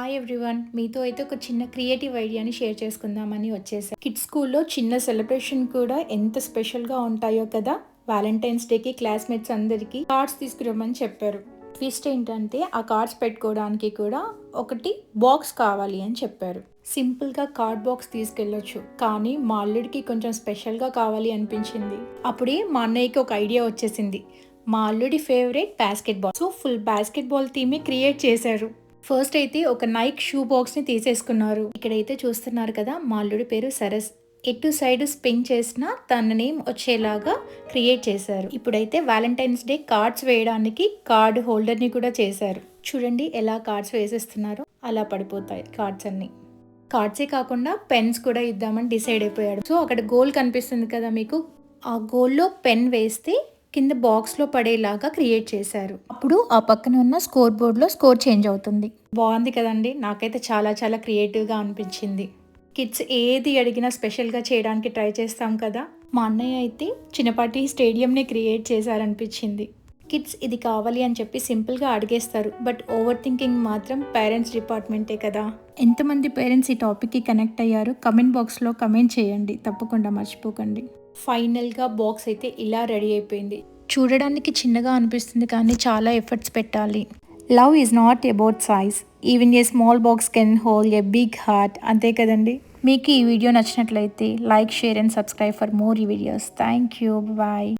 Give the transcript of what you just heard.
Hi everyone, మీతో అయితే ఒక చిన్న క్రియేటివ్ ఐడియాని షేర్ చేసుకుందామని వచ్చేసాను. కిడ్స్ స్కూల్లో చిన్న సెలబ్రేషన్ కూడా ఎంత స్పెషల్గా ఉంటాయో కదా. వ్యాలంటైన్స్ డేకి క్లాస్మేట్స్ అందరికీ కార్డ్స్ తీసుకురమ్మని చెప్పారు. ట్విస్ట్ ఏంటంటే ఆ కార్డ్స్ పెట్టుకోవడానికి కూడా ఒకటి బాక్స్ కావాలి అని చెప్పారు. సింపుల్గా కార్డ్ బాక్స్ తీసుకెళ్ళొచ్చు, కానీ మా అల్లుడికి కొంచెం స్పెషల్గా కావాలి అనిపించింది. అప్పుడే మా అన్నయ్యకి ఒక ఐడియా వచ్చేసింది. మా అల్లుడి favourite basketball, so full basketball థీమే క్రియేట్ చేశారు. ఫస్ట్ అయితే ఒక నైక్ షూ బాక్స్ని తీసేసుకున్నారు. ఇక్కడైతే చూస్తున్నారు కదా, మా అల్లుడి పేరు సరస్. ఎటు సైడ్ స్పిన్ చేసినా తన నేమ్ వచ్చేలాగా క్రియేట్ చేశారు. ఇప్పుడైతే వ్యాలంటైన్స్ డే కార్డ్స్ వేయడానికి కార్డ్ హోల్డర్ని కూడా చేశారు. చూడండి ఎలా కార్డ్స్ వేసేస్తున్నారో, అలా పడిపోతాయి కార్డ్స్ అన్ని. కార్డ్సే కాకుండా పెన్స్ కూడా ఇద్దామని డిసైడ్ అయిపోయాడు. సో అక్కడ గోల్ కనిపిస్తుంది కదా మీకు, ఆ గోల్లో పెన్ వేస్తే కింద బాక్స్లో పడేలాగా క్రియేట్ చేశారు. అప్పుడు ఆ పక్కన ఉన్న స్కోర్ బోర్డ్లో స్కోర్ చేంజ్ అవుతుంది. బాగుంది కదండి, నాకైతే చాలా చాలా క్రియేటివ్గా అనిపించింది. కిడ్స్ ఏది అడిగినా స్పెషల్గా చేయడానికి ట్రై చేస్తాం కదా. మా అన్నయ్య అయితే చిన్నపాటి స్టేడియంని క్రియేట్ చేశారనిపించింది. కిడ్స్ ఇది కావాలి అని చెప్పి సింపుల్గా అడిగేస్తారు, బట్ ఓవర్ థింకింగ్ మాత్రం పేరెంట్స్ డిపార్ట్మెంటే కదా. ఎంతమంది పేరెంట్స్ ఈ టాపిక్కి కనెక్ట్ అయ్యారు కమెంట్ బాక్స్లో కమెంట్ చేయండి, తప్పకుండా మర్చిపోకండి. ఫైనల్గా బాక్స్ అయితే ఇలా రెడీ అయిపోయింది. చూడడానికి చిన్నగా అనిపిస్తుంది, కానీ చాలా ఎఫర్ట్స్ పెట్టాలి. Love is not about size, even a small box can hold a big heart. అంతే కదండి. మీకు ఈ వీడియో నచ్చినట్లయితే like, share and subscribe for more videos. Thank you, bye.